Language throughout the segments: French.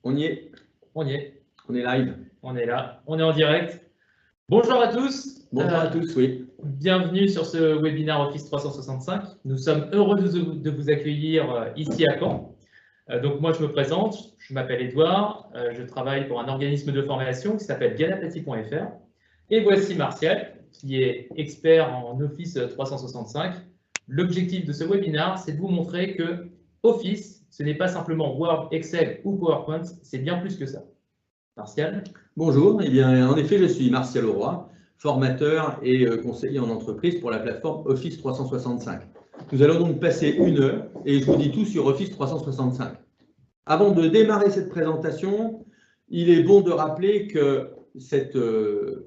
On y est, On y est, on est live. on est là, on est en direct. Bonjour à tous. Bonjour à tous, oui. Bienvenue sur ce webinaire Office 365. Nous sommes heureux de vous accueillir ici à Caen. Donc moi je me présente, je m'appelle Edouard, je travaille pour un organisme de formation qui s'appelle Ganapati.fr. Et voici Martial, qui est expert en Office 365. L'objectif de ce webinaire, c'est de vous montrer que Office, ce n'est pas simplement Word, Excel ou PowerPoint, c'est bien plus que ça. Martial. Bonjour, eh bien, en effet, je suis Martial Auroy, formateur et conseiller en entreprise pour la plateforme Office 365. Nous allons donc passer 1 heure et je vous dis tout sur Office 365. Avant de démarrer cette présentation, il est bon de rappeler que cette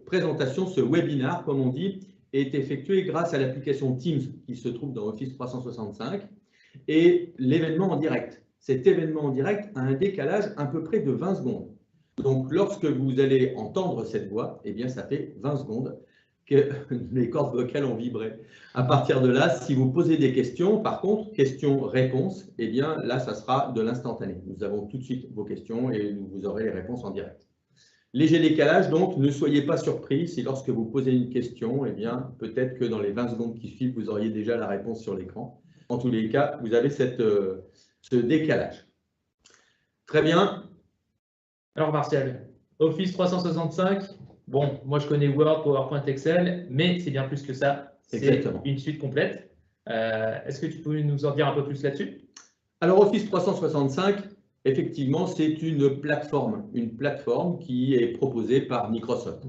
présentation, ce webinaire, comme on dit, est effectué grâce à l'application Teams qui se trouve dans Office 365 et l'événement en direct. Cet événement en direct a un décalage à peu près de 20 secondes. Donc, lorsque vous allez entendre cette voix, eh bien, ça fait 20 secondes que les cordes vocales ont vibré. À partir de là, si vous posez des questions, par contre, questions-réponses, eh bien, là, ça sera de l'instantané. Nous avons tout de suite vos questions et vous aurez les réponses en direct. Léger décalage, donc, ne soyez pas surpris si lorsque vous posez une question, eh bien, peut-être que dans les 20 secondes qui suivent, vous auriez déjà la réponse sur l'écran. En tous les cas, vous avez ce décalage. Très bien. Alors Martial, Office 365, bon, moi je connais Word, PowerPoint, Excel, mais c'est bien plus que ça. C'est une suite complète. Est-ce que tu peux nous en dire un peu plus là-dessus? Alors Office 365, effectivement, c'est une plateforme qui est proposée par Microsoft.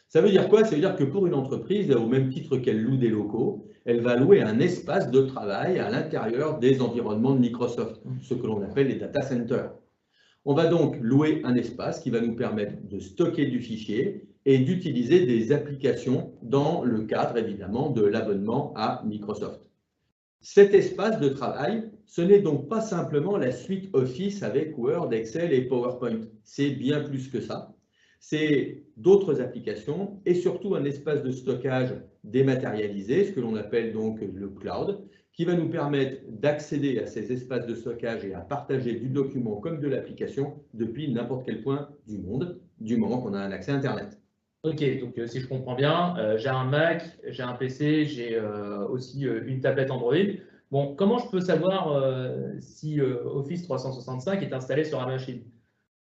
Ça veut dire quoi? Ça veut dire que pour une entreprise, au même titre qu'elle loue des locaux, elle va louer un espace de travail à l'intérieur des environnements de Microsoft, ce que l'on appelle les data centers. On va donc louer un espace qui va nous permettre de stocker du fichier et d'utiliser des applications dans le cadre, évidemment, de l'abonnement à Microsoft. Cet espace de travail, ce n'est donc pas simplement la suite Office avec Word, Excel et PowerPoint. C'est bien plus que ça. C'est d'autres applications et surtout un espace de stockage dématérialisé, ce que l'on appelle donc le cloud, qui va nous permettre d'accéder à ces espaces de stockage et à partager du document comme de l'application depuis n'importe quel point du monde, du moment qu'on a un accès Internet. Ok, donc si je comprends bien, j'ai un Mac, j'ai un PC, j'ai aussi une tablette Android. Bon, comment je peux savoir si Office 365 est installé sur la machine?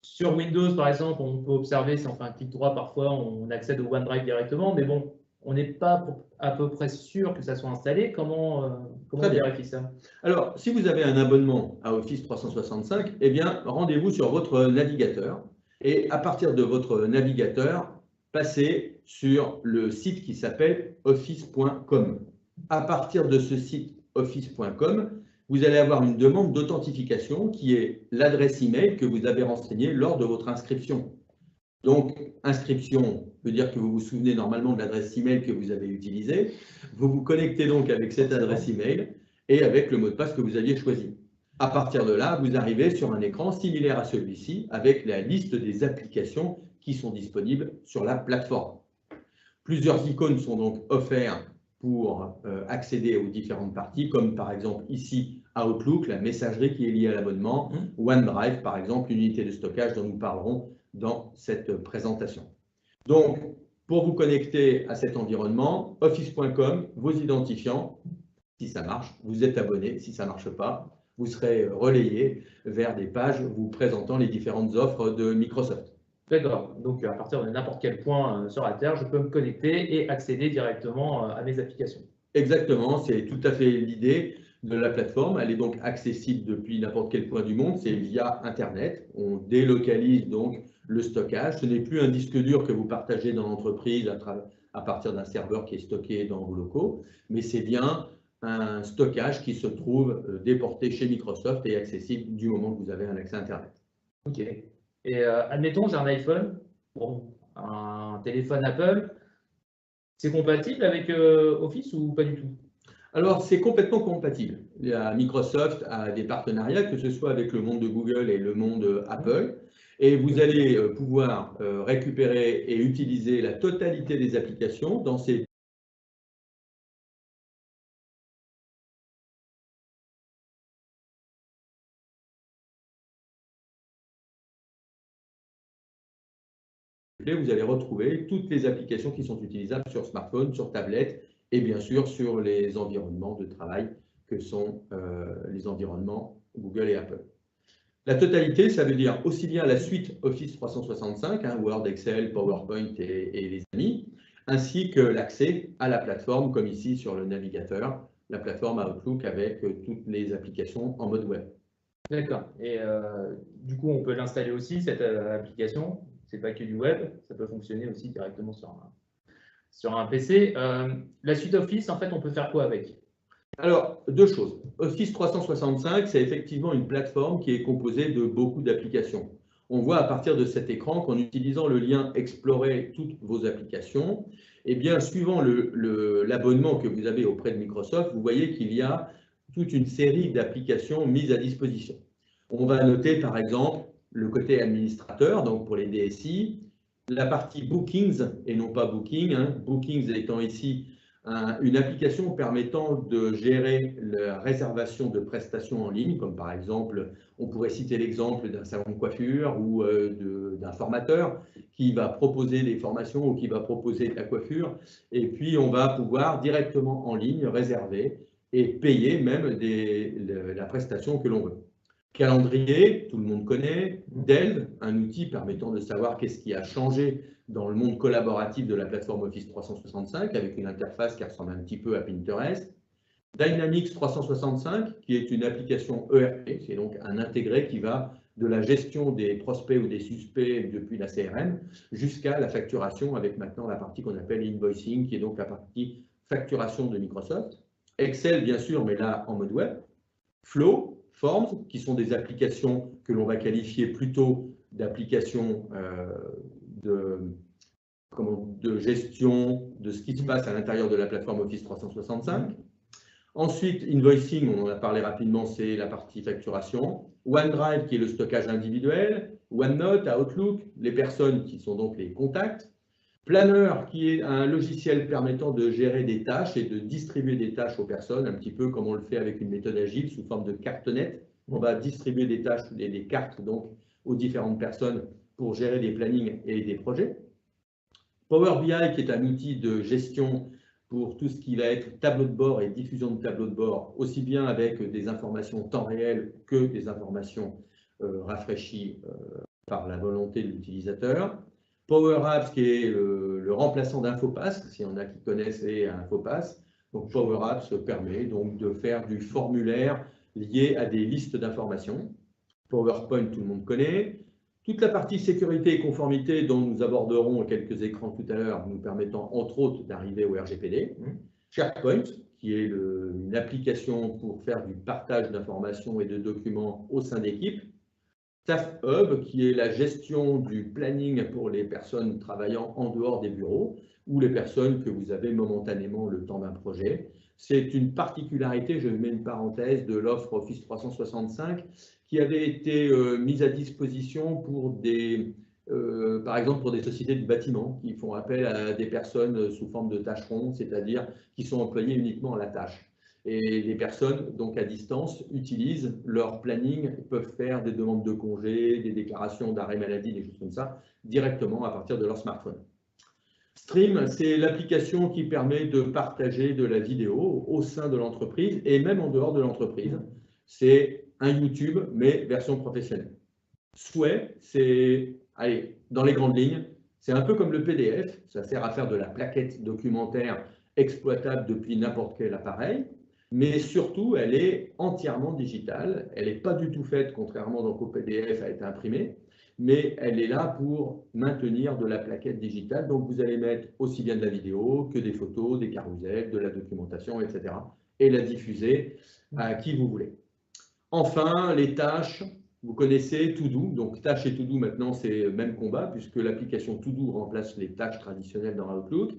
Sur Windows, par exemple, on peut observer, si on fait un clic droit, parfois on accède au OneDrive directement, mais bon, on n'est pas à peu près sûr que ça soit installé. Comment on vérifie ça? Alors, si vous avez un abonnement à Office 365, eh bien, rendez-vous sur votre navigateur et à partir de votre navigateur, passez sur le site qui s'appelle office.com. À partir de ce site office.com, vous allez avoir une demande d'authentification qui est l'adresse email que vous avez renseignée lors de votre inscription. Donc, inscription veut dire que vous vous souvenez normalement de l'adresse email que vous avez utilisée. Vous vous connectez donc avec cette adresse email et avec le mot de passe que vous aviez choisi. À partir de là, vous arrivez sur un écran similaire à celui-ci avec la liste des applications qui sont disponibles sur la plateforme. Plusieurs icônes sont donc offertes pour accéder aux différentes parties, comme par exemple ici Outlook, la messagerie qui est liée à l'abonnement, OneDrive par exemple, l'unité de stockage dont nous parlerons dans cette présentation. Donc, pour vous connecter à cet environnement, office.com, vos identifiants, si ça marche, vous êtes abonné, si ça ne marche pas, vous serez relayé vers des pages vous présentant les différentes offres de Microsoft. D'accord, donc à partir de n'importe quel point sur la Terre, je peux me connecter et accéder directement à mes applications. Exactement, c'est tout à fait l'idée de la plateforme. Elle est donc accessible depuis n'importe quel point du monde, c'est via Internet. On délocalise donc le stockage. Ce n'est plus un disque dur que vous partagez dans l'entreprise à partir d'un serveur qui est stocké dans vos locaux, mais c'est bien un stockage qui se trouve déporté chez Microsoft et accessible du moment que vous avez un accès Internet. Ok. Et admettons, j'ai un iPhone, bon, un téléphone Apple, c'est compatible avec Office ou pas du tout? Alors, c'est complètement compatible. Microsoft a des partenariats, que ce soit avec le monde de Google et le monde Apple, et vous allez pouvoir récupérer et utiliser la totalité des applications dans ces s'intituler, vous allez retrouver toutes les applications qui sont utilisables sur smartphone, sur tablette et bien sûr sur les environnements de travail que sont les environnements Google et Apple. La totalité, ça veut dire aussi bien la suite Office 365, Word, Excel, PowerPoint et les amis, ainsi que l'accès à la plateforme, comme ici sur le navigateur, la plateforme Outlook avec toutes les applications en mode web. D'accord. Et du coup, on peut l'installer aussi, cette application. C'est pas que du web, ça peut fonctionner aussi directement sur un PC. La suite Office, en fait, on peut faire quoi avec? Alors, deux choses. Office 365, c'est effectivement une plateforme qui est composée de beaucoup d'applications. On voit à partir de cet écran qu'en utilisant le lien « Explorer toutes vos applications », eh bien, suivant l'abonnement que vous avez auprès de Microsoft, vous voyez qu'il y a toute une série d'applications mises à disposition. On va noter par exemple le côté administrateur, donc pour les DSI, la partie Bookings et non pas Booking, Bookings étant ici une application permettant de gérer la réservation de prestations en ligne, comme par exemple, on pourrait citer l'exemple d'un salon de coiffure ou d'un formateur qui va proposer des formations ou qui va proposer de la coiffure, et puis on va pouvoir directement en ligne réserver et payer même la prestation que l'on veut. Calendrier, tout le monde connaît. Delve, un outil permettant de savoir qu'est-ce qui a changé dans le monde collaboratif de la plateforme Office 365 avec une interface qui ressemble un petit peu à Pinterest. Dynamics 365, qui est une application ERP, c'est donc un intégré qui va de la gestion des prospects ou des suspects depuis la CRM jusqu'à la facturation avec maintenant la partie qu'on appelle invoicing, qui est donc la partie facturation de Microsoft. Excel, bien sûr, mais là en mode web. Flow, Forms, qui sont des applications que l'on va qualifier plutôt d'applications de gestion de ce qui se passe à l'intérieur de la plateforme Office 365. Ensuite, Invoicing, on en a parlé rapidement, c'est la partie facturation. OneDrive, qui est le stockage individuel. OneNote, Outlook, les personnes qui sont donc les contacts. Planner, qui est un logiciel permettant de gérer des tâches et de distribuer des tâches aux personnes, un petit peu comme on le fait avec une méthode agile sous forme de cartonnette. On va distribuer des tâches et des cartes donc aux différentes personnes pour gérer des plannings et des projets. Power BI, qui est un outil de gestion pour tout ce qui va être tableau de bord et diffusion de tableau de bord, aussi bien avec des informations temps réel que des informations rafraîchies par la volonté de l'utilisateur. Power Apps, qui est le remplaçant d'Infopass, s'il y en a qui connaissent Infopass. Donc Power Apps permet donc de faire du formulaire lié à des listes d'informations. PowerPoint, tout le monde connaît. Toute la partie sécurité et conformité dont nous aborderons quelques écrans tout à l'heure, nous permettant entre autres d'arriver au RGPD. SharePoint, qui est une application pour faire du partage d'informations et de documents au sein d'équipes. Staff Hub, qui est la gestion du planning pour les personnes travaillant en dehors des bureaux ou les personnes que vous avez momentanément le temps d'un projet. C'est une particularité, je mets une parenthèse, de l'offre Office 365 qui avait été mise à disposition pour par exemple pour des sociétés du bâtiment qui font appel à des personnes sous forme de tâcherons, c'est-à-dire qui sont employées uniquement à la tâche. Et les personnes, donc à distance, utilisent leur planning, peuvent faire des demandes de congés, des déclarations d'arrêt maladie, des choses comme ça, directement à partir de leur smartphone. Stream, c'est l'application qui permet de partager de la vidéo au sein de l'entreprise et même en dehors de l'entreprise. C'est un YouTube, mais version professionnelle. Souhait, c'est, allez, dans les grandes lignes, c'est un peu comme le PDF, ça sert à faire de la plaquette documentaire exploitable depuis n'importe quel appareil. Mais surtout, elle est entièrement digitale. Elle n'est pas du tout faite, contrairement donc au PDF, à être imprimée, mais elle est là pour maintenir de la plaquette digitale. Donc, vous allez mettre aussi bien de la vidéo que des photos, des carousels, de la documentation, etc. et la diffuser à qui vous voulez. Enfin, les tâches, vous connaissez To-Do. Donc, tâches et To-Do, maintenant, c'est le même combat, puisque l'application To-Do remplace les tâches traditionnelles dans Outlook.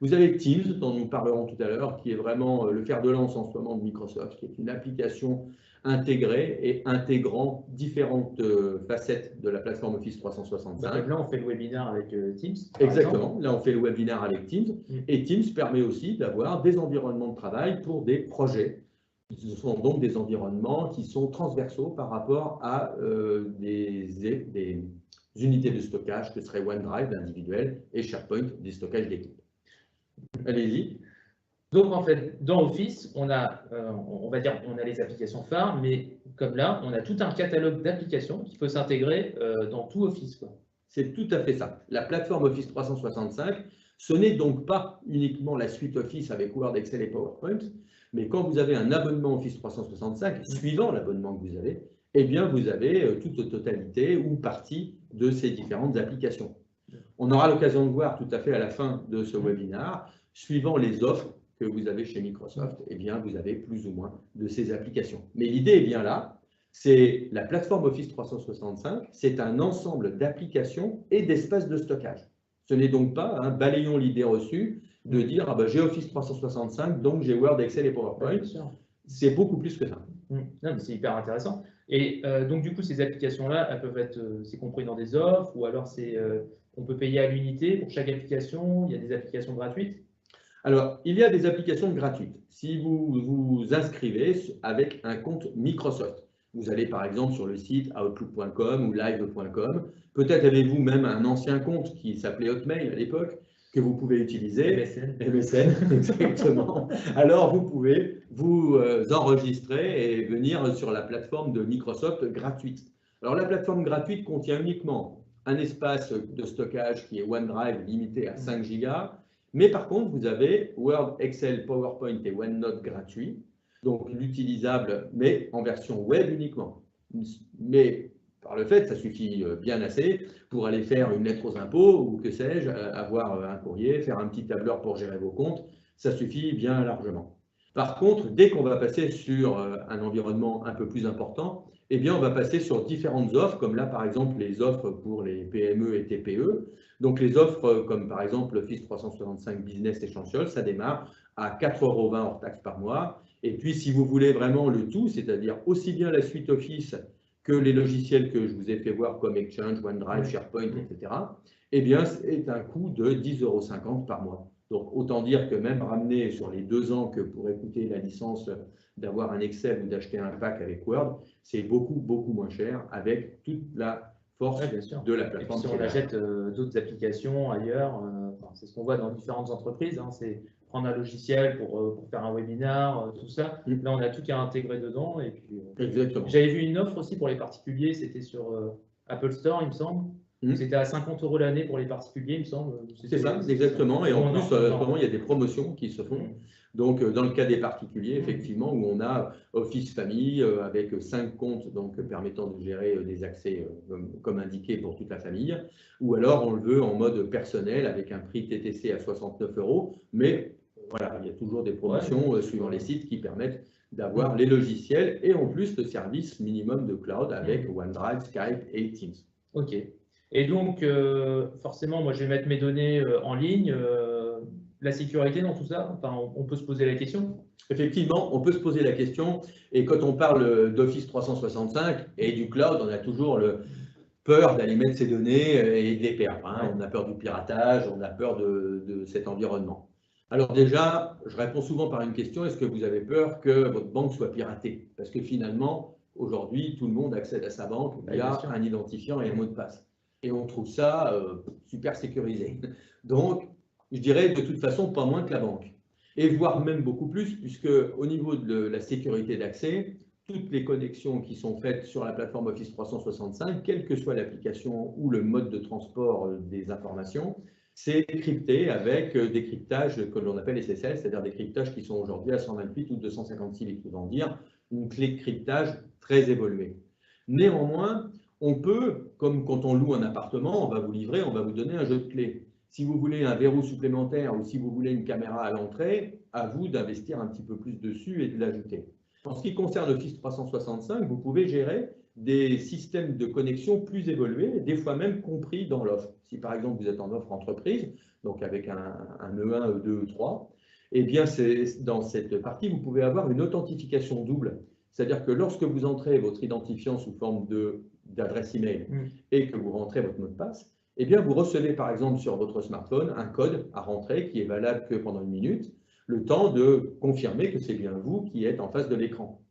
Vous avez Teams, dont nous parlerons tout à l'heure, qui est vraiment le fer de lance en ce moment de Microsoft, qui est une application intégrée et intégrant différentes facettes de la plateforme Office 365. Donc là, on fait le webinaire avec Teams. Exactement, là on fait le webinaire avec Teams. Et Teams permet aussi d'avoir des environnements de travail pour des projets. Ce sont donc des environnements qui sont transversaux par rapport à des unités de stockage que seraient OneDrive individuel et SharePoint des stockages d'équipe. Allez-y. Donc, en fait, dans Office, on va dire, on a les applications phares, mais comme là, on a tout un catalogue d'applications qui peut s'intégrer dans tout Office, quoi. C'est tout à fait ça. La plateforme Office 365, ce n'est donc pas uniquement la suite Office avec Word, Excel et PowerPoint, mais quand vous avez un abonnement Office 365, suivant l'abonnement que vous avez, eh bien, vous avez toute totalité ou partie de ces différentes applications. On aura l'occasion de voir tout à fait à la fin de ce webinaire, suivant les offres que vous avez chez Microsoft, eh bien, vous avez plus ou moins de ces applications. Mais l'idée est bien là, c'est la plateforme Office 365, c'est un ensemble d'applications et d'espaces de stockage. Ce n'est donc pas, balayons l'idée reçue de dire ah ben, j'ai Office 365, donc j'ai Word, Excel et PowerPoint. C'est beaucoup plus que ça. Non, mais c'est hyper intéressant. Et donc, du coup, ces applications-là, elles peuvent être, c'est compris dans des offres, ou alors on peut payer à l'unité pour chaque application, il y a des applications gratuites? Alors, il y a des applications gratuites. Si vous vous inscrivez avec un compte Microsoft, vous allez par exemple sur le site outlook.com ou live.com. Peut-être avez-vous même un ancien compte qui s'appelait Hotmail à l'époque, que vous pouvez utiliser. MSN, exactement. Alors, vous pouvez vous enregistrer et venir sur la plateforme de Microsoft gratuite. Alors, la plateforme gratuite contient uniquement un espace de stockage qui est OneDrive limité à 5 gigas. Mais par contre, vous avez Word, Excel, PowerPoint et OneNote gratuits, donc l'utilisable, mais en version web uniquement. Mais par le fait, ça suffit bien assez pour aller faire une lettre aux impôts ou que sais-je, avoir un courrier, faire un petit tableur pour gérer vos comptes, ça suffit bien largement. Par contre, dès qu'on va passer sur un environnement un peu plus important, eh bien, on va passer sur différentes offres, comme là, par exemple, les offres pour les PME et TPE. Donc, les offres comme, par exemple, Office 365 Business Essentials, ça démarre à 4,20 € hors taxe par mois. Et puis, si vous voulez vraiment le tout, c'est-à-dire aussi bien la suite Office que les logiciels que je vous ai fait voir, comme Exchange, OneDrive, SharePoint, etc., eh bien, c'est un coût de 10,50 € par mois. Donc, autant dire que même ramener sur les 2 ans que pourrait coûter la licence d'avoir un Excel ou d'acheter un pack avec Word, c'est beaucoup, beaucoup moins cher avec toute la force de la plateforme. Et puis si on achète d'autres applications ailleurs, c'est ce qu'on voit dans différentes entreprises, c'est prendre un logiciel pour faire un webinaire, tout ça. Là, on a tout qui est intégré dedans. Et puis, j'avais vu une offre aussi pour les particuliers, c'était sur Apple Store, il me semble. C'était à 50 € l'année pour les particuliers, il me semble. C'est ça, exactement. Et en plus, il y a des promotions qui se font. Donc, dans le cas des particuliers, effectivement, où on a Office Famille avec 5 comptes donc, permettant de gérer des accès comme indiqué pour toute la famille, ou alors on le veut en mode personnel avec un prix TTC à 69 €. Mais voilà, il y a toujours des promotions suivant les sites qui permettent d'avoir les logiciels et en plus le service minimum de cloud avec OneDrive, Skype et Teams. OK. Et donc, forcément, moi, je vais mettre mes données en ligne. La sécurité dans tout ça, on peut se poser la question? Effectivement, on peut se poser la question. Et quand on parle d'Office 365 et du cloud, on a toujours peur d'aller mettre ses données et de les perdre. On a peur du piratage, on a peur de cet environnement. Alors déjà, je réponds souvent par une question, est-ce que vous avez peur que votre banque soit piratée? Parce que finalement, aujourd'hui, tout le monde accède à sa banque via un identifiant et un mot de passe. Et on trouve ça super sécurisé. Donc, je dirais de toute façon pas moins que la banque. Et voire même beaucoup plus, puisque au niveau de la sécurité d'accès, toutes les connexions qui sont faites sur la plateforme Office 365, quelle que soit l'application ou le mode de transport des informations, c'est crypté avec des cryptages que l'on appelle SSL, c'est-à-dire des cryptages qui sont aujourd'hui à 128 ou 256 bits, pouvant dire une clé de cryptage très évoluée. Néanmoins, on peut, comme quand on loue un appartement, on va vous livrer, on va vous donner un jeu de clés. Si vous voulez un verrou supplémentaire ou si vous voulez une caméra à l'entrée, à vous d'investir un petit peu plus dessus et de l'ajouter. En ce qui concerne Office 365, vous pouvez gérer des systèmes de connexion plus évolués, des fois même compris dans l'offre. Si par exemple vous êtes en offre entreprise, donc avec un E1, E2, E3, eh bien dans cette partie, vous pouvez avoir une authentification double. C'est-à-dire que lorsque vous entrez votre identifiant sous forme d'adresse email et que vous rentrez votre mot de passe, eh bien vous recevez par exemple sur votre smartphone un code à rentrer qui est valable que pendant 1 minute. le temps de confirmer que c'est bien vous qui êtes en face de l'écran.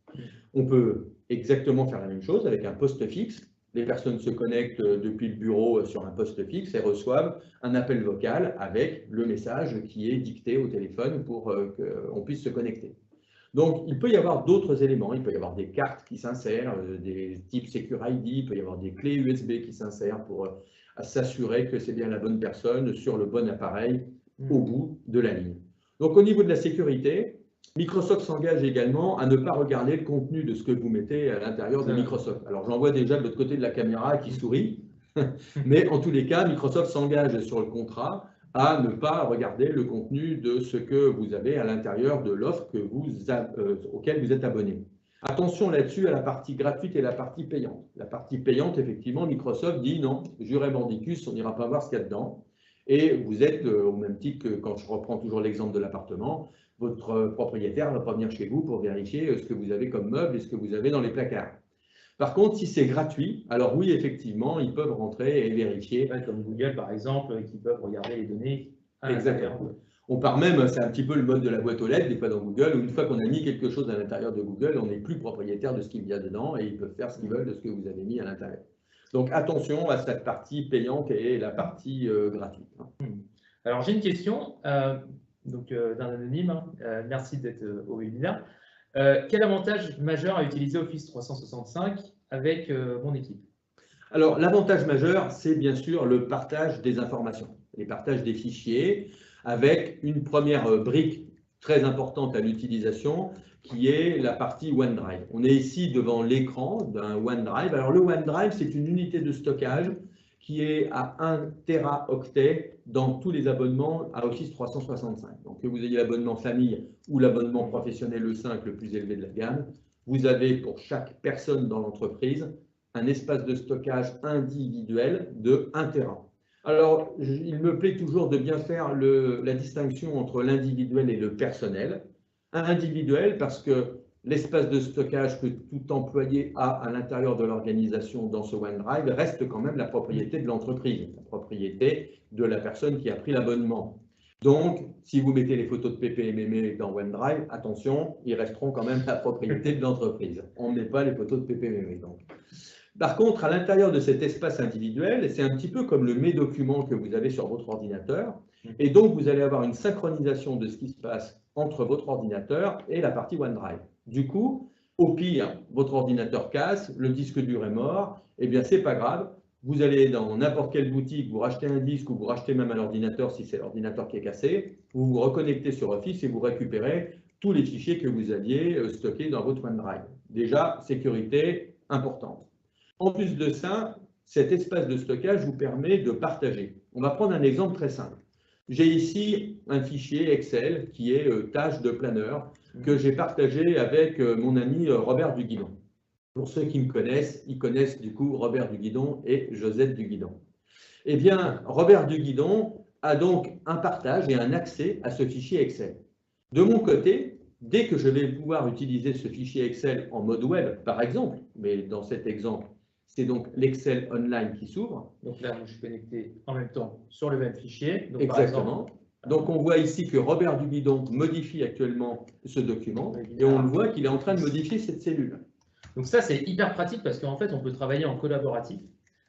On peut exactement faire la même chose avec un poste fixe. Les personnes se connectent depuis le bureau sur un poste fixe et reçoivent un appel vocal avec le message qui est dicté au téléphone pour qu'on puisse se connecter. Donc, il peut y avoir d'autres éléments. Il peut y avoir des cartes qui s'insèrent, des types Secure ID, il peut y avoir des clés USB qui s'insèrent pour s'assurer que c'est bien la bonne personne sur le bon appareil au bout de la ligne. Donc, au niveau de la sécurité, Microsoft s'engage également à ne pas regarder le contenu de ce que vous mettez à l'intérieur de Microsoft. Alors, j'en vois déjà de l'autre côté de la caméra qui sourit, mais en tous les cas, Microsoft s'engage sur le contrat à ne pas regarder le contenu de ce que vous avez à l'intérieur de l'offre auquel vous êtes abonné. Attention là-dessus à la partie gratuite et la partie payante. La partie payante, effectivement, Microsoft dit non, juré mordicus, on n'ira pas voir ce qu'il y a dedans. Et vous êtes, au même titre que quand je reprends toujours l'exemple de l'appartement, votre propriétaire va pas venir chez vous pour vérifier ce que vous avez comme meuble et ce que vous avez dans les placards. Par contre, si c'est gratuit, alors oui, effectivement, ils peuvent rentrer et vérifier. Comme Google, par exemple, qui peuvent regarder les données. Exactement. On part même, c'est un petit peu le mode de la boîte aux lettres, des fois dans Google, où une fois qu'on a mis quelque chose à l'intérieur de Google, on n'est plus propriétaire de ce qu'il y a dedans et ils peuvent faire ce qu'ils veulent de ce que vous avez mis à l'intérieur. Donc attention à cette partie payante et la partie gratuite. Alors j'ai une question d'un anonyme. Merci d'être au webinaire. Quel avantage majeur à utiliser Office 365 avec mon équipe? Alors, l'avantage majeur, c'est bien sûr le partage des informations, les partages des fichiers, avec une première brique très importante à l'utilisation, qui est la partie OneDrive. On est ici devant l'écran d'un OneDrive. Alors, le OneDrive, c'est une unité de stockage qui est à 1 téraoctet dans tous les abonnements à Office 365. Donc, que vous ayez l'abonnement famille ou l'abonnement professionnel le 5, le plus élevé de la gamme, vous avez pour chaque personne dans l'entreprise un espace de stockage individuel de 1 Tera. Alors, il me plaît toujours de bien faire la distinction entre l'individuel et le personnel. Individuel parce que l'espace de stockage que tout employé a à l'intérieur de l'organisation dans ce OneDrive reste quand même la propriété de l'entreprise, la propriété de la personne qui a pris l'abonnement. Donc, si vous mettez les photos de Pépé et Mémé dans OneDrive, attention, ils resteront quand même la propriété de l'entreprise. On ne met pas les photos de Pépé et Mémé. Donc. Par contre, à l'intérieur de cet espace individuel, c'est un petit peu comme le Mes-Documents que vous avez sur votre ordinateur. Et donc, vous allez avoir une synchronisation de ce qui se passe entre votre ordinateur et la partie OneDrive. Du coup, au pire, votre ordinateur casse, le disque dur est mort, eh bien, c'est pas grave. Vous allez dans n'importe quelle boutique, vous rachetez un disque ou vous rachetez même un ordinateur si c'est l'ordinateur qui est cassé, vous vous reconnectez sur Office et vous récupérez tous les fichiers que vous aviez stockés dans votre OneDrive. Déjà, sécurité importante. En plus de ça, cet espace de stockage vous permet de partager. On va prendre un exemple très simple. J'ai ici un fichier Excel qui est tâche de planeur que j'ai partagé avec mon ami Robert Duguidon. Pour ceux qui me connaissent, ils connaissent du coup Robert Duguidon et Josette Duguidon. Eh bien, Robert Duguidon a donc un partage et un accès à ce fichier Excel. De mon côté, dès que je vais pouvoir utiliser ce fichier Excel en mode web, par exemple, mais dans cet exemple, c'est donc l'Excel Online qui s'ouvre. Donc là, je suis connecté en même temps sur le même fichier. Donc, exactement. Donc on voit ici que Robert Duguidon modifie actuellement ce document et on le voit qu'il est en train de modifier cette cellule. Donc ça, c'est hyper pratique parce qu'en fait, on peut travailler en collaboratif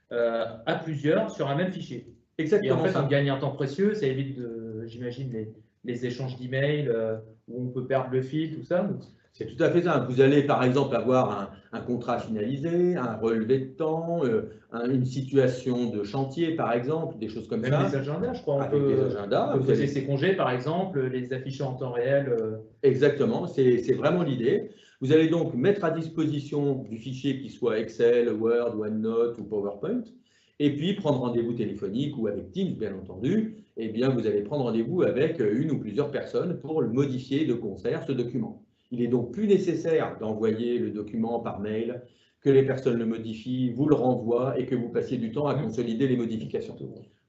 à plusieurs sur un même fichier. Exactement. Et en fait, on gagne un temps précieux. Ça évite, j'imagine, les échanges d'emails où on peut perdre le fil, tout ça. Donc, c'est tout à fait ça. Vous allez par exemple avoir un contrat finalisé, un relevé de temps, une situation de chantier par exemple, des choses comme même ça. Même des agendas, je crois. Avec des agendas. On peut poser ses congés par exemple, les afficher en temps réel. Exactement, c'est vraiment l'idée. Vous allez donc mettre à disposition du fichier qui soit Excel, Word, OneNote ou PowerPoint, et puis prendre rendez-vous téléphonique ou avec Teams bien entendu. Eh bien, vous allez prendre rendez-vous avec une ou plusieurs personnes pour le modifier de concert, ce document. Il est donc plus nécessaire d'envoyer le document par mail, que les personnes le modifient, vous le renvoient et que vous passiez du temps à consolider les modifications.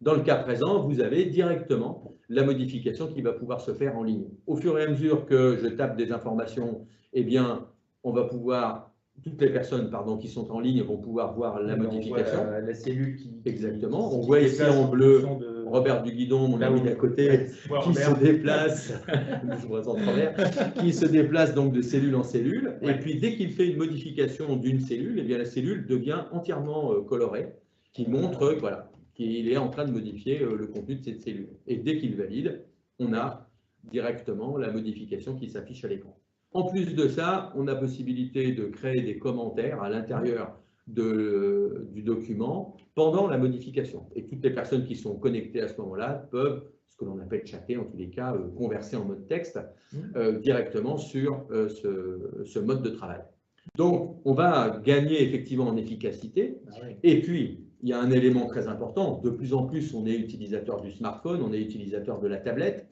Dans le cas présent, vous avez directement la modification qui va pouvoir se faire en ligne. Au fur et à mesure que je tape des informations, eh bien, on va pouvoir, toutes les personnes qui sont en ligne vont pouvoir voir la modification. La cellule qui exactement. On voit ici en bleu Robert Duguidon, mon ami d'à côté, qui se déplace, je me sens travers, qui se déplace donc de cellule en cellule. Et puis dès qu'il fait une modification d'une cellule, eh bien la cellule devient entièrement colorée, qui montre voilà, qu'il est en train de modifier le contenu de cette cellule. Et dès qu'il valide, on a directement la modification qui s'affiche à l'écran. En plus de ça, on a possibilité de créer des commentaires à l'intérieur du document pendant la modification. Et toutes les personnes qui sont connectées à ce moment-là peuvent, ce que l'on appelle chatter, en tous les cas, converser en mode texte directement sur ce mode de travail. Donc, on va gagner effectivement en efficacité. Et puis, il y a un élément très important. De plus en plus, on est utilisateur du smartphone, on est utilisateur de la tablette.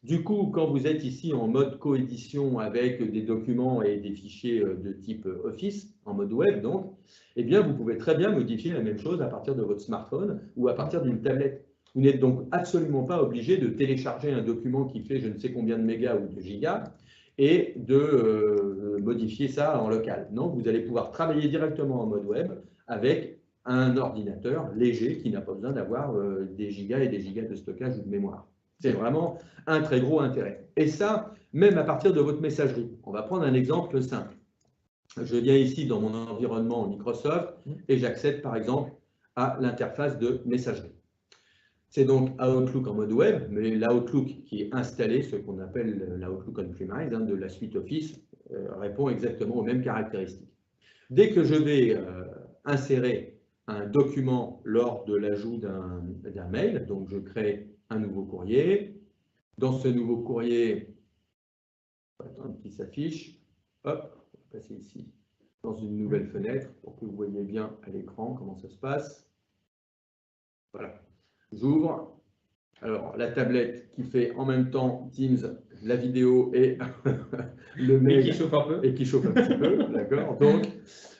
Du coup, quand vous êtes ici en mode coédition avec des documents et des fichiers de type Office, en mode web donc, eh bien, vous pouvez très bien modifier la même chose à partir de votre smartphone ou à partir d'une tablette. Vous n'êtes donc absolument pas obligé de télécharger un document qui fait je ne sais combien de mégas ou de gigas et de modifier ça en local. Non, vous allez pouvoir travailler directement en mode web avec un ordinateur léger qui n'a pas besoin d'avoir des gigas et des gigas de stockage ou de mémoire. C'est vraiment un très gros intérêt. Et ça, même à partir de votre messagerie. On va prendre un exemple simple. Je viens ici dans mon environnement Microsoft et j'accède par exemple à l'interface de messagerie. C'est donc Outlook en mode web, mais l'Outlook qui est installé, ce qu'on appelle l'Outlook on-premise de la suite Office, répond exactement aux mêmes caractéristiques. Dès que je vais insérer un document lors de l'ajout d'un mail, donc je crée un nouveau courrier. Dans ce nouveau courrier, attendre qu'il s'affiche. Hop, on va passer ici dans une nouvelle fenêtre pour que vous voyez bien à l'écran comment ça se passe. Voilà, j'ouvre. Alors, la tablette qui fait en même temps Teams, la vidéo et le mail. Et qui chauffe un peu. Et qui chauffe un petit peu, d'accord. Donc,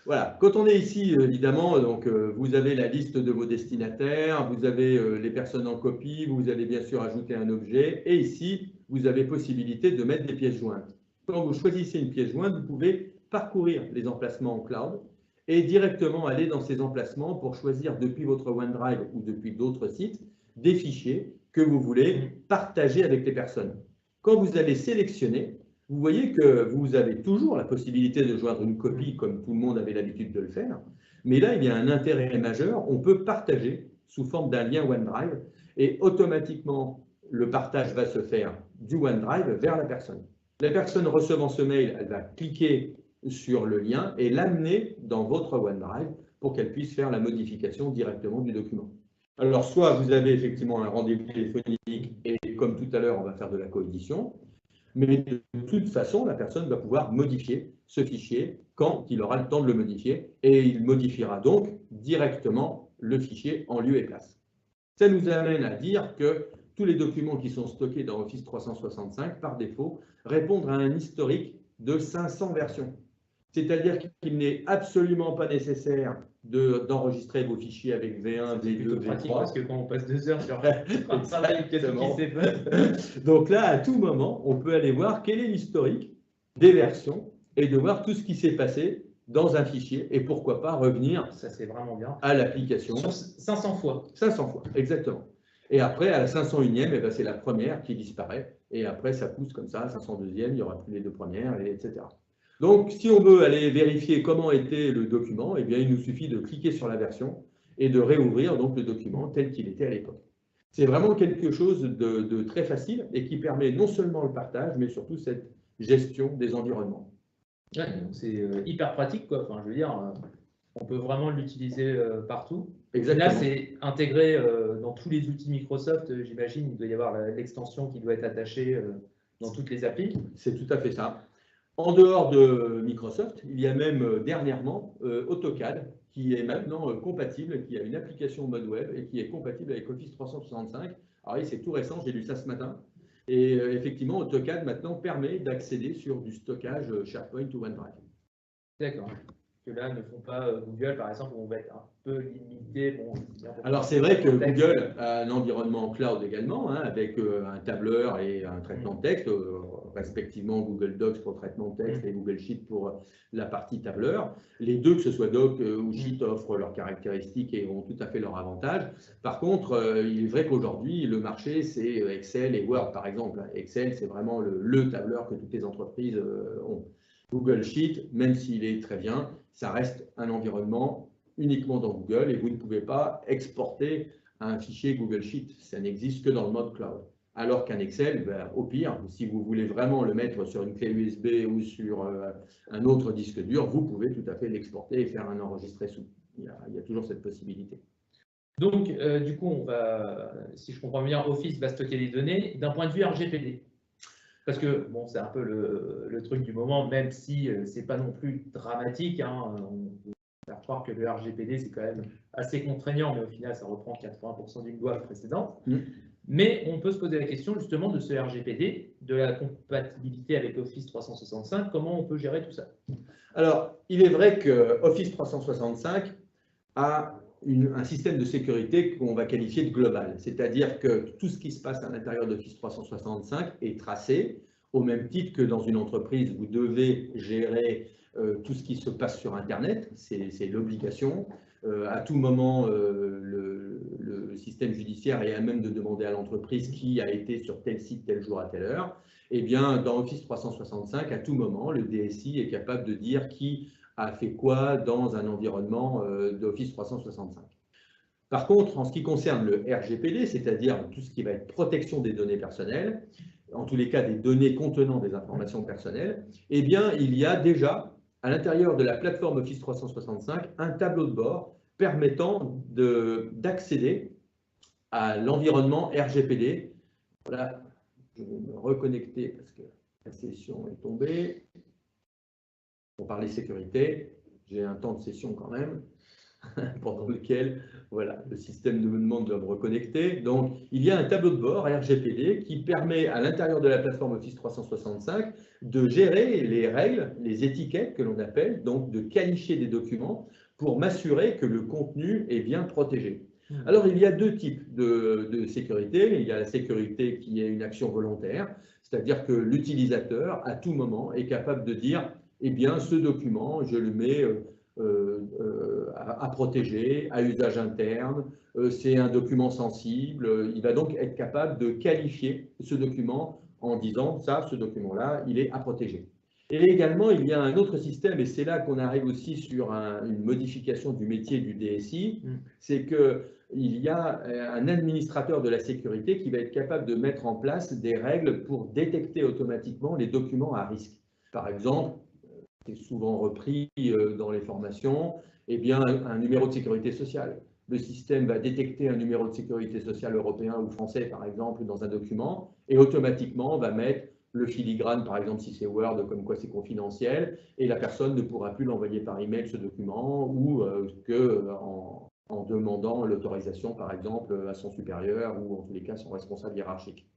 voilà. Quand on est ici, évidemment, donc, vous avez la liste de vos destinataires, vous avez les personnes en copie, vous allez bien sûr ajouter un objet, et ici, vous avez possibilité de mettre des pièces jointes. Quand vous choisissez une pièce jointe, vous pouvez parcourir les emplacements en cloud et directement aller dans ces emplacements pour choisir depuis votre OneDrive ou depuis d'autres sites des fichiers que vous voulez partager avec les personnes. Quand vous allez sélectionner, vous voyez que vous avez toujours la possibilité de joindre une copie comme tout le monde avait l'habitude de le faire. Mais là, il y a un intérêt majeur. On peut partager sous forme d'un lien OneDrive et automatiquement, le partage va se faire du OneDrive vers la personne. La personne recevant ce mail, elle va cliquer sur le lien et l'amener dans votre OneDrive pour qu'elle puisse faire la modification directement du document. Alors, soit vous avez effectivement un rendez-vous téléphonique et comme tout à l'heure, on va faire de la coédition, mais de toute façon, la personne va pouvoir modifier ce fichier quand il aura le temps de le modifier et il modifiera donc directement le fichier en lieu et place. Ça nous amène à dire que tous les documents qui sont stockés dans Office 365, par défaut, répondent à un historique de 500 versions. C'est-à-dire qu'il n'est absolument pas nécessaire d'enregistrer vos fichiers avec V1, V2, V3. Parce que quand on passe 2 heures sur un travail qui s'est fait. Donc là, à tout moment, on peut aller voir quel est l'historique des versions et de voir tout ce qui s'est passé dans un fichier et pourquoi pas revenir ça, c'est vraiment bien. à l'application. Sur 500 fois. 500 fois, exactement. Et après, à la 501e, eh ben, c'est la première qui disparaît. Et après, ça pousse comme ça, 502e, il n'y aura plus les deux premières, etc. Donc, si on veut aller vérifier comment était le document, eh bien, il nous suffit de cliquer sur la version et de réouvrir donc, le document tel qu'il était à l'époque. C'est vraiment quelque chose de très facile et qui permet non seulement le partage, mais surtout cette gestion des environnements. Ouais, c'est hyper pratique, quoi. Enfin, je veux dire, on peut vraiment l'utiliser partout. Exactement. Là, c'est intégré dans tous les outils Microsoft, j'imagine. Il doit y avoir l'extension qui doit être attachée dans toutes les applis. C'est tout à fait ça. En dehors de Microsoft, il y a même dernièrement AutoCAD qui est maintenant compatible, qui a une application mode web et qui est compatible avec Office 365. Alors oui, c'est tout récent, j'ai lu ça ce matin. Et effectivement, AutoCAD maintenant permet d'accéder sur du stockage SharePoint ou OneDrive. D'accord. que là ne font pas Google, par exemple, où on va être un peu limité. Bon, alors c'est vrai que Google a un environnement cloud également, hein, avec un tableur et un traitement de texte, respectivement Google Docs pour le traitement de texte et Google Sheet pour la partie tableur. Les deux, que ce soit Doc ou Sheet, offrent leurs caractéristiques et ont tout à fait leurs avantages. Par contre, il est vrai qu'aujourd'hui, le marché, c'est Excel et Word, par exemple. Excel, c'est vraiment le tableur que toutes les entreprises ont. Google Sheet, même s'il est très bien, ça reste un environnement uniquement dans Google et vous ne pouvez pas exporter un fichier Google Sheet. Ça n'existe que dans le mode cloud. Alors qu'un Excel, ben, au pire, si vous voulez vraiment le mettre sur une clé USB ou sur un autre disque dur, vous pouvez tout à fait l'exporter et faire un enregistré sous. Il y a toujours cette possibilité. Donc, du coup, on va, si je comprends bien, Office va stocker les données d'un point de vue RGPD. Parce que, bon, c'est un peu le truc du moment, même si ce n'est pas non plus dramatique. Hein, on peut faire croire que le RGPD, c'est quand même assez contraignant, mais au final, ça reprend 80% d'une loi précédente. Mais on peut se poser la question justement de ce RGPD, de la compatibilité avec Office 365, comment on peut gérer tout ça? Alors, il est vrai que Office 365 a un système de sécurité qu'on va qualifier de global. C'est-à-dire que tout ce qui se passe à l'intérieur d'Office 365 est tracé, au même titre que dans une entreprise, vous devez gérer tout ce qui se passe sur Internet, c'est l'obligation. À tout moment, le système judiciaire est à même de demander à l'entreprise qui a été sur tel site, tel jour, à telle heure. Eh bien, dans Office 365, à tout moment, le DSI est capable de dire qui a fait quoi dans un environnement d'Office 365. Par contre, en ce qui concerne le RGPD, c'est-à-dire tout ce qui va être protection des données personnelles, en tous les cas des données contenant des informations personnelles, eh bien, il y a déjà, à l'intérieur de la plateforme Office 365, un tableau de bord permettant d'accéder à l'environnement RGPD. Voilà, je vais me reconnecter parce que la session est tombée. Pour parler sécurité, j'ai un temps de session quand même, pendant lequel voilà, le système me demande de me reconnecter. Donc, il y a un tableau de bord RGPD qui permet à l'intérieur de la plateforme Office 365 de gérer les règles, les étiquettes que l'on appelle, donc de qualifier des documents pour m'assurer que le contenu est bien protégé. Alors, il y a deux types de sécurité. Il y a la sécurité qui est une action volontaire, c'est-à-dire que l'utilisateur, à tout moment, est capable de dire eh bien, ce document, je le mets à protéger, à usage interne, c'est un document sensible. Il va donc être capable de qualifier ce document en disant, ça, ce document-là, il est à protéger. Et également, il y a un autre système, et c'est là qu'on arrive aussi sur une modification du métier du DSI, c'est qu'il y a un administrateur de la sécurité qui va être capable de mettre en place des règles pour détecter automatiquement les documents à risque. Par exemple, c'est souvent repris dans les formations, eh bien, un numéro de sécurité sociale. Le système va détecter un numéro de sécurité sociale européen ou français, par exemple, dans un document, et automatiquement va mettre le filigrane, par exemple, si c'est Word, comme quoi c'est confidentiel, et la personne ne pourra plus l'envoyer par email, ce document, ou en demandant l'autorisation, par exemple, à son supérieur, ou en tous les cas, son responsable hiérarchique.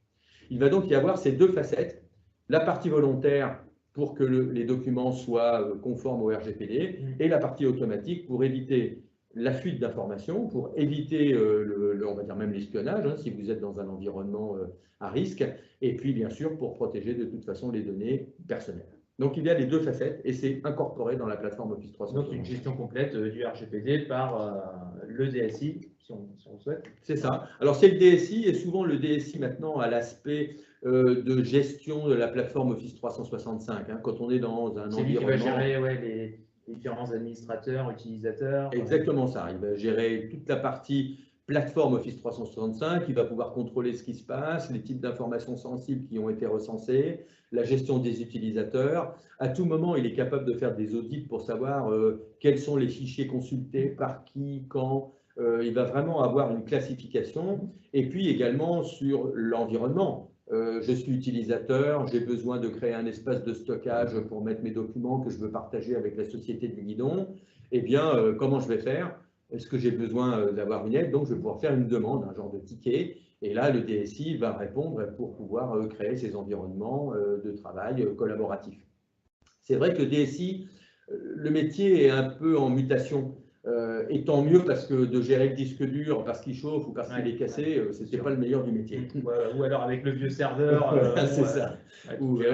Il va donc y avoir ces deux facettes, la partie volontaire, pour que les documents soient conformes au RGPD, et la partie automatique pour éviter la fuite d'informations, pour éviter, on va dire même l'espionnage, hein, si vous êtes dans un environnement à risque, et puis bien sûr pour protéger de toute façon les données personnelles. Donc il y a les deux facettes et c'est incorporé dans la plateforme Office 365. Donc une gestion complète du RGPD par le DSI, si on le souhaite. C'est ça. Alors c'est le DSI et souvent le DSI maintenant a l'aspect de gestion de la plateforme Office 365. Hein, quand on est dans un environnement… C'est lui qui va gérer les différents administrateurs, utilisateurs. Exactement ça. Il va gérer toute la partie plateforme Office 365. Il va pouvoir contrôler ce qui se passe, les types d'informations sensibles qui ont été recensées, la gestion des utilisateurs. À tout moment, il est capable de faire des audits pour savoir quels sont les fichiers consultés, par qui, quand. Il va vraiment avoir une classification. Et puis également sur l'environnement. Je suis utilisateur, j'ai besoin de créer un espace de stockage pour mettre mes documents que je veux partager avec la société du guidon. Eh bien, comment je vais faire? Est-ce que j'ai besoin d'avoir une aide? Donc, je vais pouvoir faire une demande, un genre de ticket. Et là, le DSI va répondre pour pouvoir créer ces environnements de travail collaboratifs. C'est vrai que le DSI le métier est un peu en mutation. Et tant mieux parce que de gérer le disque dur parce qu'il chauffe ou parce qu'il est cassé, ce n'était pas le meilleur du métier. Ou alors avec le vieux serveur. C'est ça.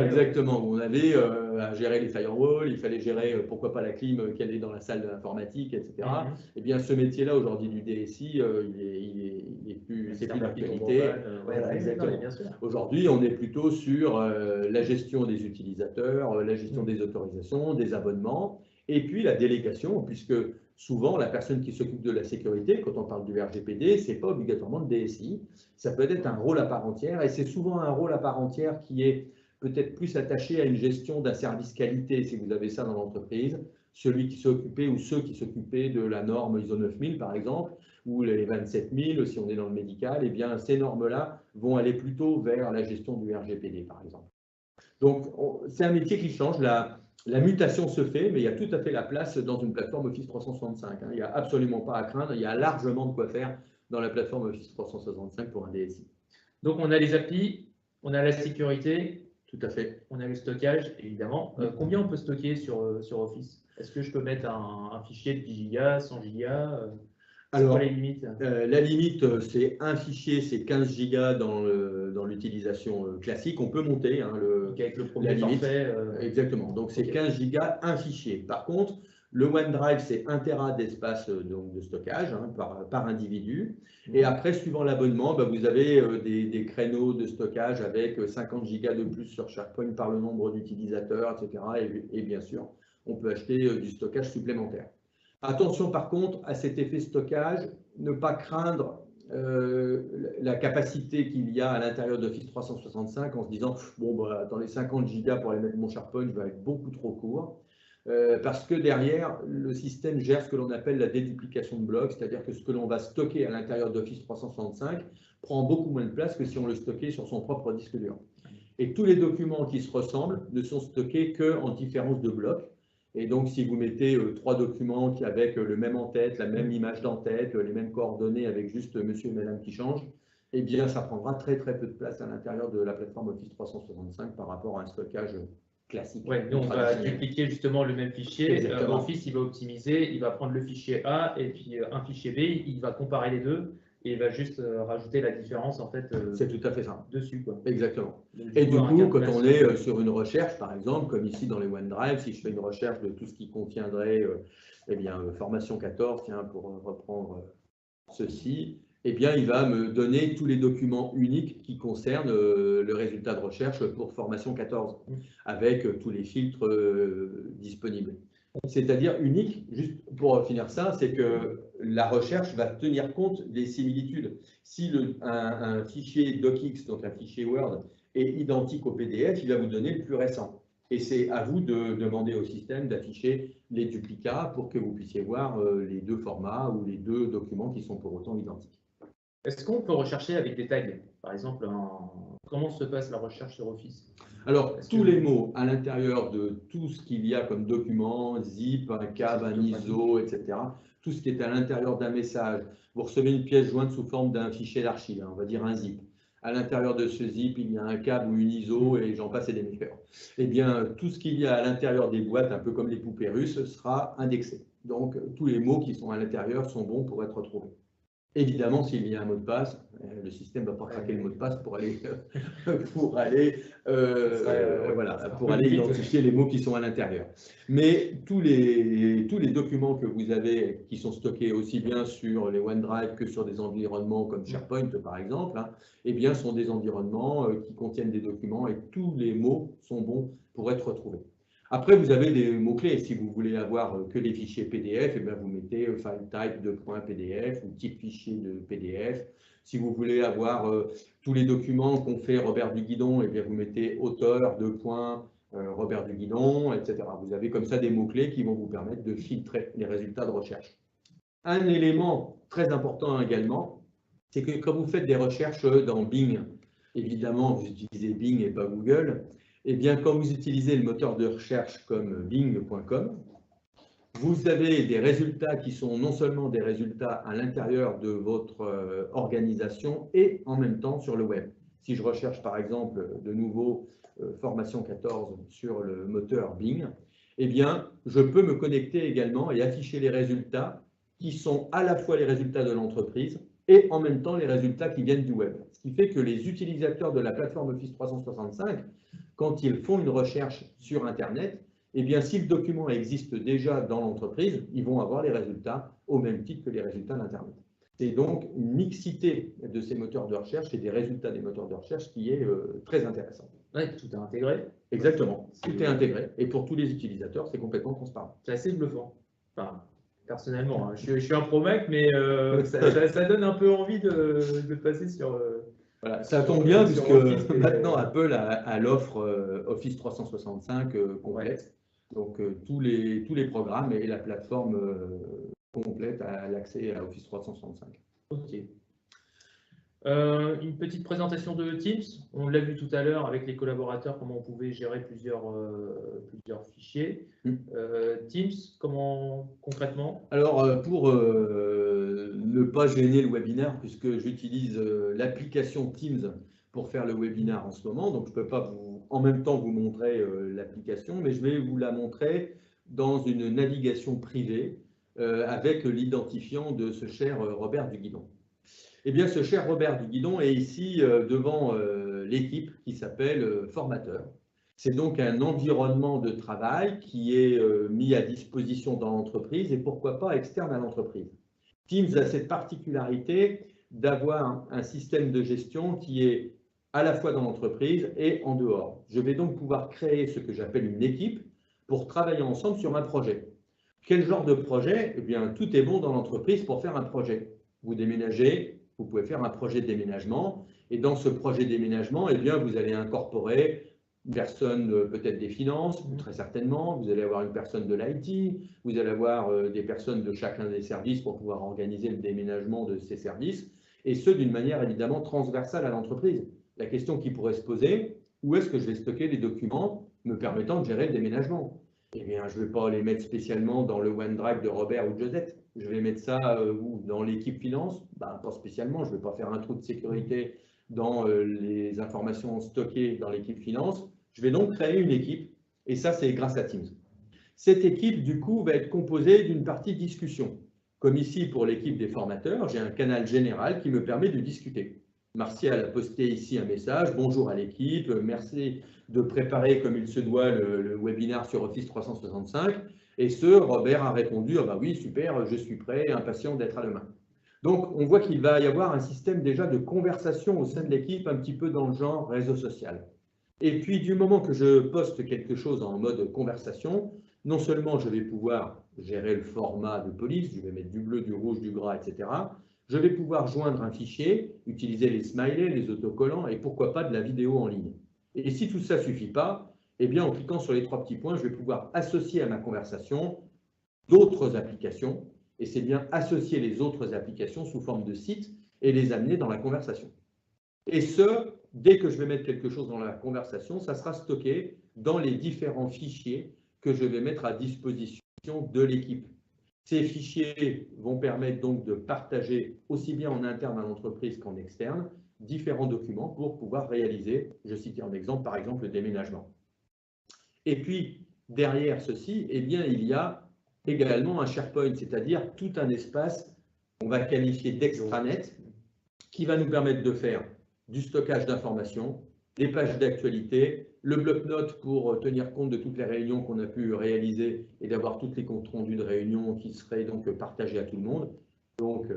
Exactement. On avait à gérer les firewalls, il fallait gérer pourquoi pas la clim qui allait dans la salle de l'informatique, etc. Eh bien, ce métier-là aujourd'hui du DSI, il est plus, c'est plus d'actualité. Voilà, exactement. Aujourd'hui, on est plutôt sur la gestion des utilisateurs, la gestion des autorisations, des abonnements, et puis la délégation, puisque souvent, la personne qui s'occupe de la sécurité, quand on parle du RGPD, ce n'est pas obligatoirement le DSI. Ça peut être un rôle à part entière, et c'est souvent un rôle à part entière qui est peut-être plus attaché à une gestion d'un service qualité, si vous avez ça dans l'entreprise. Celui qui s'occupait ou ceux qui s'occupaient de la norme ISO 9000, par exemple, ou les 27000, si on est dans le médical, eh bien, ces normes-là vont aller plutôt vers la gestion du RGPD, par exemple. Donc, c'est un métier qui change. La mutation se fait, mais il y a tout à fait la place dans une plateforme Office 365. Il n'y a absolument pas à craindre. Il y a largement de quoi faire dans la plateforme Office 365 pour un DSI. Donc, on a les applis, on a la sécurité. Tout à fait. On a le stockage, évidemment. Combien on peut stocker sur Office? Est-ce que je peux mettre un fichier de 10 Go, 100 Go? Alors, la limite, la limite, c'est un fichier, c'est 15 Go dans l'utilisation classique. On peut monter avec le premier forfait. Exactement. Donc, c'est 15 Go, un fichier. Par contre, le OneDrive, c'est 1 Tera d'espace de stockage par individu. Et après, suivant l'abonnement, vous avez des créneaux de stockage avec 50 Go de plus sur SharePoint par le nombre d'utilisateurs, etc. Et bien sûr, on peut acheter du stockage supplémentaire. Attention par contre à cet effet stockage, ne pas craindre la capacité qu'il y a à l'intérieur d'Office 365 en se disant bon, attendez, 50 Go pour aller mettre mon SharePoint, je vais être beaucoup trop court. Parce que derrière, le système gère ce que l'on appelle la déduplication de blocs, c'est-à-dire que ce que l'on va stocker à l'intérieur d'Office 365 prend beaucoup moins de place que si on le stockait sur son propre disque dur. Et tous les documents qui se ressemblent ne sont stockés qu'en différence de blocs. Et donc, si vous mettez 3 documents qui avec le même en-tête, la même image d'en-tête, les mêmes coordonnées avec juste monsieur et madame qui changent, eh bien, ça prendra très très peu de place à l'intérieur de la plateforme Office 365 par rapport à un stockage classique. Oui, nous on va dupliquer justement le même fichier. Office, il va optimiser, il va prendre le fichier A et puis un fichier B, il va comparer les deux et il va juste rajouter la différence en fait. C'est tout à fait ça. Dessus, quoi. Exactement. Et du coup, quand on est sur une recherche, par exemple, comme ici dans les OneDrive, si je fais une recherche de tout ce qui contiendrait, eh bien, formation 14, tiens, pour reprendre ceci, eh bien, il va me donner tous les documents uniques qui concernent le résultat de recherche pour formation 14, avec tous les filtres disponibles. C'est-à-dire unique, juste pour finir ça, c'est que la recherche va tenir compte des similitudes. Si un fichier docx, donc un fichier Word, est identique au PDF, il va vous donner le plus récent. Et c'est à vous de demander au système d'afficher les duplicats pour que vous puissiez voir les deux formats ou les deux documents qui sont pour autant identiques. Est-ce qu'on peut rechercher avec des tags? Par exemple, comment se passe la recherche sur Office? Alors, tous les mots à l'intérieur de tout ce qu'il y a comme document, zip, un CAB, un ISO, etc., tout ce qui est à l'intérieur d'un message, vous recevez une pièce jointe sous forme d'un fichier d'archive, on va dire un zip. À l'intérieur de ce zip, il y a un CAB ou une ISO et j'en passe et des meilleurs. Eh bien, tout ce qu'il y a à l'intérieur des boîtes, un peu comme les poupées russes, sera indexé. Donc, tous les mots qui sont à l'intérieur sont bons pour être retrouvés. Évidemment, s'il y a un mot de passe, le système ne va pas craquer le mot de passe pour aller identifier les mots qui sont à l'intérieur. Mais tous les documents que vous avez qui sont stockés aussi bien sur les OneDrive que sur des environnements comme SharePoint par exemple, eh bien, sont des environnements qui contiennent des documents et tous les mots sont bons pour être retrouvés. Après, vous avez des mots-clés. Si vous voulez avoir que des fichiers PDF, eh bien, vous mettez file type de .pdf ou type fichier de PDF. Si vous voulez avoir tous les documents qu'ont fait Robert Duguidon, eh bien, vous mettez auteur de Robert Duguidon, etc. Vous avez comme ça des mots-clés qui vont vous permettre de filtrer les résultats de recherche. Un élément très important également, c'est que quand vous faites des recherches dans Bing, évidemment, vous utilisez Bing et pas Google. Eh bien, quand vous utilisez le moteur de recherche comme bing.com, vous avez des résultats qui sont non seulement des résultats à l'intérieur de votre organisation et en même temps sur le web. Si je recherche par exemple de nouveau formation 14 sur le moteur Bing, eh bien, je peux me connecter également et afficher les résultats qui sont à la fois les résultats de l'entreprise et en même temps les résultats qui viennent du web. Ce qui fait que les utilisateurs de la plateforme Office 365, quand ils font une recherche sur Internet, eh bien, si le document existe déjà dans l'entreprise, ils vont avoir les résultats au même titre que les résultats d'Internet. C'est donc une mixité de ces moteurs de recherche et des résultats des moteurs de recherche qui est très intéressante. Oui, tout est intégré. Exactement, tout est intégré. Et pour tous les utilisateurs, c'est complètement transparent. C'est assez bluffant. Enfin, personnellement, hein. Je suis un pro mec, mais ça donne un peu envie de passer sur. Voilà, ça tombe bien sur puisque Office, maintenant Apple a l'offre Office 365 complète. Donc tous les programmes et la plateforme complète a l'accès à Office 365. Ok. Une petite présentation de Teams. On l'a vu tout à l'heure avec les collaborateurs, comment on pouvait gérer plusieurs fichiers. Teams, comment concrètement? Alors, pour ne pas gêner le webinaire, puisque j'utilise l'application Teams pour faire le webinaire en ce moment, donc je ne peux pas en même temps vous montrer l'application, mais je vais vous la montrer dans une navigation privée avec l'identifiant de ce cher Robert Duguidon. Eh bien, ce cher Robert Duguidon est ici devant l'équipe qui s'appelle Formateur. C'est donc un environnement de travail qui est mis à disposition dans l'entreprise et pourquoi pas externe à l'entreprise. Teams a cette particularité d'avoir un système de gestion qui est à la fois dans l'entreprise et en dehors. Je vais donc pouvoir créer ce que j'appelle une équipe pour travailler ensemble sur un projet. Quel genre de projet? Eh bien, tout est bon dans l'entreprise pour faire un projet. Vous déménagez, vous pouvez faire un projet de déménagement et dans ce projet de déménagement, eh bien, vous allez incorporer une personne peut-être des finances, très certainement, vous allez avoir une personne de l'IT, vous allez avoir des personnes de chacun des services pour pouvoir organiser le déménagement de ces services, et ce, d'une manière évidemment transversale à l'entreprise. La question qui pourrait se poser, où est-ce que je vais stocker les documents me permettant de gérer le déménagement? Eh bien, je ne vais pas les mettre spécialement dans le OneDrive de Robert ou de Josette. Je vais mettre ça dans l'équipe finance, pas spécialement, je ne vais pas faire un trou de sécurité dans les informations stockées dans l'équipe finance. Je vais donc créer une équipe, et ça, c'est grâce à Teams. Cette équipe, du coup, va être composée d'une partie discussion. Comme ici, pour l'équipe des formateurs, j'ai un canal général qui me permet de discuter. Martial a posté ici un message, bonjour à l'équipe, merci de préparer comme il se doit le webinaire sur Office 365. Et Robert a répondu, ah bah oui, super, je suis prêt, impatient d'être à demain. Donc, on voit qu'il va y avoir un système déjà de conversation au sein de l'équipe, un petit peu dans le genre réseau social. Et puis, du moment que je poste quelque chose en mode conversation, non seulement je vais pouvoir gérer le format de police, je vais mettre du bleu, du rouge, du gras, etc. Je vais pouvoir joindre un fichier, utiliser les smileys, les autocollants et pourquoi pas de la vidéo en ligne. Et si tout ça ne suffit pas, eh bien, en cliquant sur les trois petits points, je vais pouvoir associer à ma conversation d'autres applications. Et c'est bien associer les autres applications sous forme de sites et les amener dans la conversation. Et ce, dès que je vais mettre quelque chose dans la conversation, ça sera stocké dans les différents fichiers que je vais mettre à disposition de l'équipe. Ces fichiers vont permettre donc de partager aussi bien en interne à l'entreprise qu'en externe différents documents pour pouvoir réaliser, je citais un exemple, par exemple le déménagement. Et puis, derrière ceci, eh bien, il y a également un SharePoint, c'est-à-dire tout un espace qu'on va qualifier d'extranet qui va nous permettre de faire du stockage d'informations, des pages d'actualité, le bloc-notes pour tenir compte de toutes les réunions qu'on a pu réaliser et d'avoir tous les comptes rendus de réunions qui seraient donc partagés à tout le monde. Donc,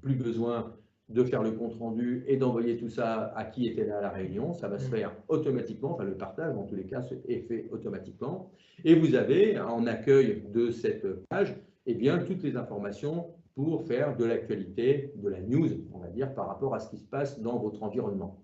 plus besoin de faire le compte rendu et d'envoyer tout ça à qui était là à la réunion. Ça va se faire automatiquement, enfin le partage en tous les cas est fait automatiquement. Et vous avez en accueil de cette page, eh bien, toutes les informations pour faire de l'actualité, de la news, on va dire, par rapport à ce qui se passe dans votre environnement.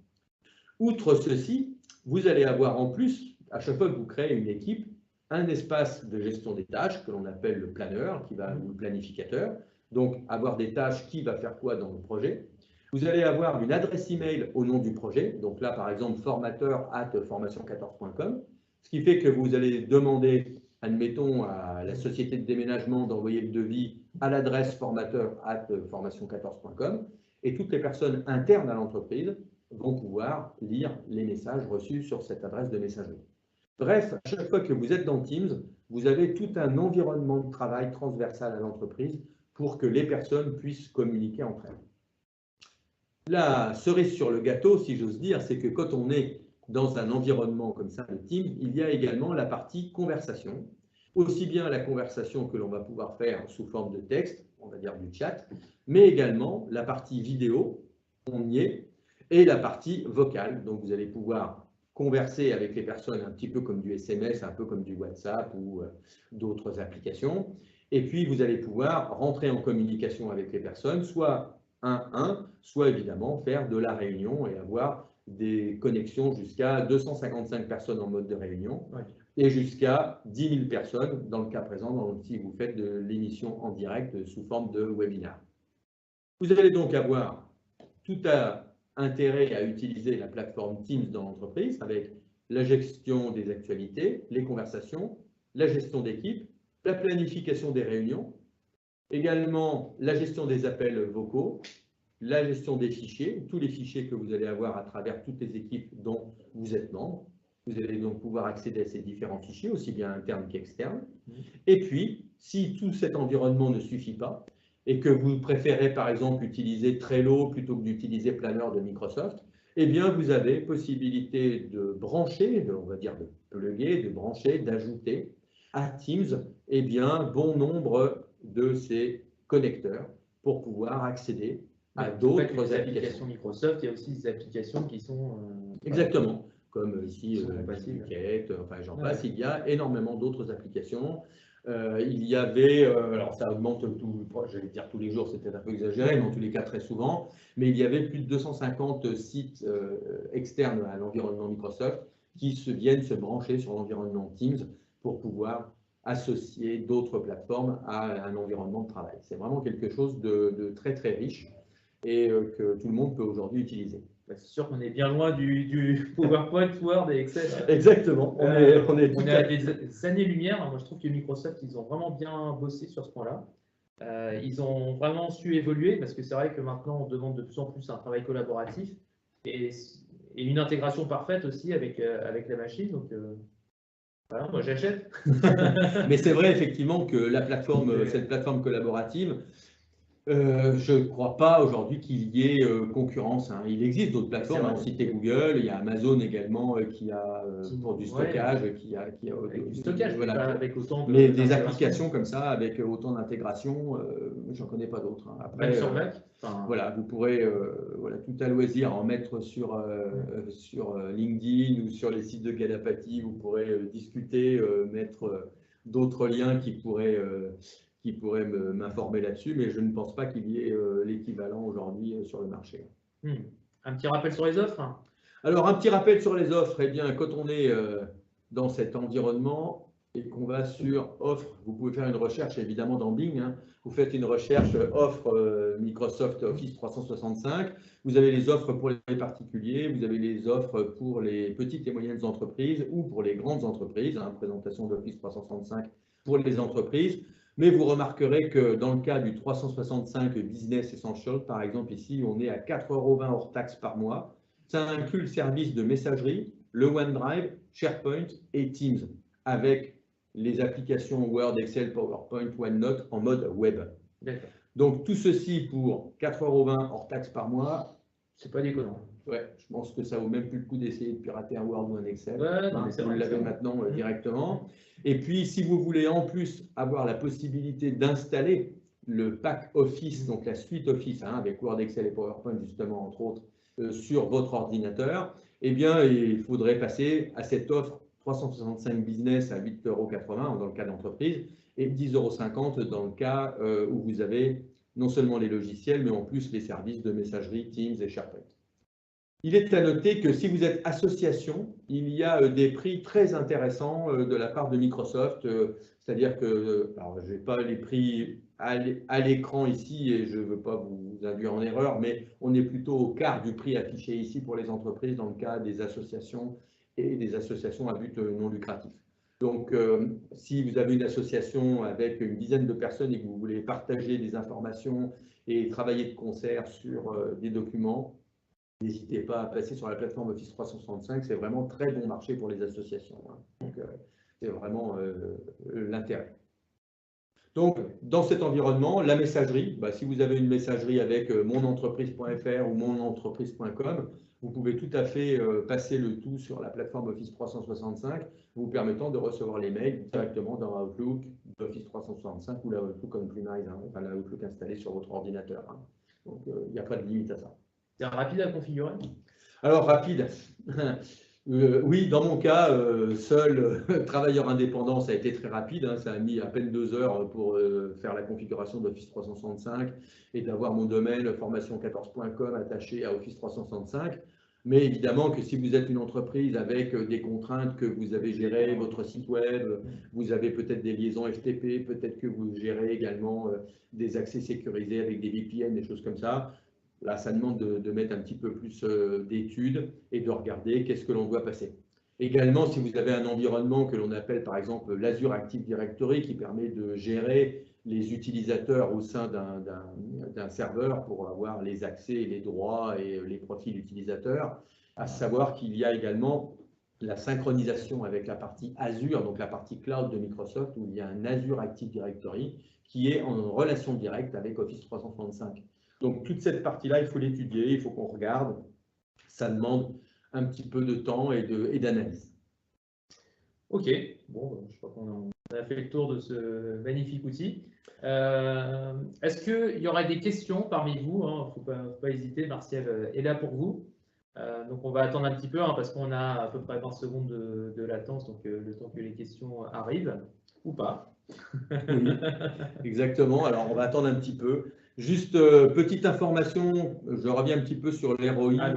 Outre ceci, vous allez avoir en plus, à chaque fois que vous créez une équipe, un espace de gestion des tâches que l'on appelle le planeur, ou le planificateur. Donc, avoir des tâches, qui va faire quoi dans le projet. Vous allez avoir une adresse email au nom du projet. Donc là, par exemple, formateur@formation14.com, ce qui fait que vous allez demander, admettons, à la société de déménagement d'envoyer le devis à l'adresse formateur@formation14.com et toutes les personnes internes à l'entreprise vont pouvoir lire les messages reçus sur cette adresse de messagerie. Bref, à chaque fois que vous êtes dans Teams, vous avez tout un environnement de travail transversal à l'entreprise pour que les personnes puissent communiquer entre elles. La cerise sur le gâteau, si j'ose dire, c'est que quand on est dans un environnement comme ça de Teams, il y a également la partie conversation, aussi bien la conversation que l'on va pouvoir faire sous forme de texte, on va dire du chat, mais également la partie vidéo, on y est, et la partie vocale. Donc vous allez pouvoir converser avec les personnes un petit peu comme du SMS, un peu comme du WhatsApp ou d'autres applications. Et puis vous allez pouvoir rentrer en communication avec les personnes, soit 1-1, soit évidemment faire de la réunion et avoir des connexions jusqu'à 255 personnes en mode de réunion et jusqu'à 10 000 personnes dans le cas présent, si vous faites de l'émission en direct sous forme de webinaire. Vous allez donc avoir tout intérêt à utiliser la plateforme Teams dans l'entreprise avec la gestion des actualités, les conversations, la gestion d'équipe, la planification des réunions, également la gestion des appels vocaux, la gestion des fichiers, tous les fichiers que vous allez avoir à travers toutes les équipes dont vous êtes membre. Vous allez donc pouvoir accéder à ces différents fichiers, aussi bien internes qu'externes. Et puis, si tout cet environnement ne suffit pas, et que vous préférez par exemple utiliser Trello plutôt que d'utiliser Planner de Microsoft, eh bien vous avez possibilité de brancher, on va dire de plugger, de brancher, d'ajouter à Teams eh bien, bon nombre de ces connecteurs pour pouvoir accéder à d'autres applications Microsoft. Il y a aussi des applications qui sont… Exactement, comme ici Bitbucket, enfin j'en passe, il y a énormément d'autres applications. Il y avait, alors ça augmente j'allais dire tous les jours, c'était un peu exagéré, mais en tous les cas très souvent, mais il y avait plus de 250 sites externes à l'environnement Microsoft qui viennent se brancher sur l'environnement Teams pour pouvoir associer d'autres plateformes à un environnement de travail. C'est vraiment quelque chose de très très riche et que tout le monde peut aujourd'hui utiliser. C'est sûr qu'on est bien loin du PowerPoint, Word et Excel. Exactement, on est à des années-lumière. Moi, je trouve que Microsoft, ils ont vraiment bien bossé sur ce point-là. Ils ont vraiment su évoluer parce que c'est vrai que maintenant, on demande de plus en plus un travail collaboratif et une intégration parfaite aussi avec la machine. Donc, voilà, moi, j'achète. Mais c'est vrai effectivement que la plateforme, cette plateforme collaborative, je ne crois pas aujourd'hui qu'il y ait concurrence. Hein. Il existe d'autres plateformes, cité Google, il y a Amazon également qui a pour du stockage, qui a avec du stockage, voilà, avec autant de mais des applications comme ça, avec autant d'intégration, j'en connais pas d'autres. Hein. Après, même sur Mac. Voilà, vous pourrez voilà, tout à loisir en mettre sur LinkedIn ou sur les sites de Gadapati, vous pourrez discuter, mettre d'autres liens qui pourraient m'informer là-dessus, mais je ne pense pas qu'il y ait l'équivalent aujourd'hui sur le marché. Un petit rappel sur les offres? Alors, un petit rappel sur les offres. Eh bien, quand on est dans cet environnement et qu'on va sur offre, vous pouvez faire une recherche évidemment dans Bing. Hein. Vous faites une recherche offre Microsoft Office 365. Vous avez les offres pour les particuliers, vous avez les offres pour les petites et moyennes entreprises ou pour les grandes entreprises. Hein, présentation d'Office 365 pour les entreprises. Mais vous remarquerez que dans le cas du 365 Business Essential, par exemple ici, on est à 4,20 € hors taxe par mois. Ça inclut le service de messagerie, le OneDrive, SharePoint et Teams, avec les applications Word, Excel, PowerPoint, OneNote en mode web. Donc tout ceci pour 4,20 € hors taxe par mois. C'est pas déconnant. Ouais, je pense que ça vaut même plus le coup d'essayer de pirater un Word ou un Excel. Ouais, non, mais vous l'avez maintenant directement. Et puis, si vous voulez en plus avoir la possibilité d'installer le pack Office, donc la suite Office, hein, avec Word, Excel et PowerPoint, justement, entre autres, sur votre ordinateur, eh bien, il faudrait passer à cette offre 365 Business à 8,80 € dans le cas d'entreprise et 10,50 € dans le cas où vous avez non seulement les logiciels, mais en plus les services de messagerie, Teams et SharePoint. Il est à noter que si vous êtes association, il y a des prix très intéressants de la part de Microsoft, c'est-à-dire que, alors je n'ai pas les prix à l'écran ici et je ne veux pas vous induire en erreur, mais on est plutôt au quart du prix affiché ici pour les entreprises dans le cas des associations et des associations à but non lucratif. Donc, si vous avez une association avec une dizaine de personnes et que vous voulez partager des informations et travailler de concert sur des documents, n'hésitez pas à passer sur la plateforme Office 365, c'est vraiment très bon marché pour les associations. Hein. Donc, C'est vraiment l'intérêt. Donc, dans cet environnement, la messagerie, si vous avez une messagerie avec monentreprise.fr ou monentreprise.com, vous pouvez tout à fait passer le tout sur la plateforme Office 365, vous permettant de recevoir les mails directement dans Outlook, Office 365 ou la Outlook on-premise, enfin la Outlook installée sur votre ordinateur. Donc, il n'y a pas de limite à ça. C'est rapide à configurer? Alors, rapide. Oui, dans mon cas, seul travailleur indépendant, ça a été très rapide. Ça a mis à peine 2 heures pour faire la configuration d'Office 365 et d'avoir mon domaine formation14.com attaché à Office 365. Mais évidemment que si vous êtes une entreprise avec des contraintes que vous avez gérées, votre site web, vous avez peut-être des liaisons FTP, peut-être que vous gérez également des accès sécurisés avec des VPN, des choses comme ça. Là, ça demande de mettre un petit peu plus d'études et de regarder qu'est-ce que l'on doit passer. Également, si vous avez un environnement que l'on appelle par exemple l'Azure Active Directory qui permet de gérer les utilisateurs au sein d'un serveur pour avoir les accès, les droits et les profils utilisateurs, à savoir qu'il y a également la synchronisation avec la partie Azure, donc la partie cloud de Microsoft, où il y a un Azure Active Directory qui est en relation directe avec Office 365. Donc, toute cette partie-là, il faut l'étudier, il faut qu'on regarde. Ça demande un petit peu de temps et d'analyse. Ok, bon, je crois qu'on a fait le tour de ce magnifique outil. Est-ce qu'il y aurait des questions parmi vous? Il ne faut pas hésiter, Martial est là pour vous. Donc, on va attendre un petit peu parce qu'on a à peu près 20 secondes de latence, donc le temps que les questions arrivent, ou pas. Oui, exactement. Alors, on va attendre un petit peu. Juste petite information, je reviens un petit peu sur l'ROI.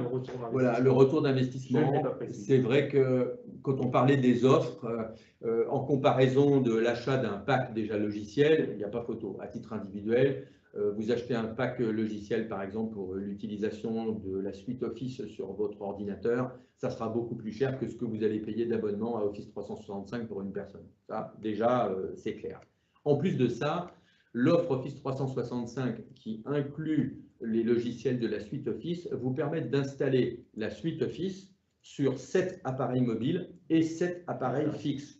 Voilà, le retour d'investissement. C'est vrai que quand on parlait des offres, en comparaison de l'achat d'un pack déjà logiciel, il n'y a pas photo. À titre individuel, vous achetez un pack logiciel, par exemple, pour l'utilisation de la suite Office sur votre ordinateur, ça sera beaucoup plus cher que ce que vous allez payer d'abonnement à Office 365 pour une personne. Ça, déjà, c'est clair. En plus de ça, l'offre Office 365 qui inclut les logiciels de la suite Office vous permet d'installer la suite Office sur 7 appareils mobiles et 7 appareils fixes.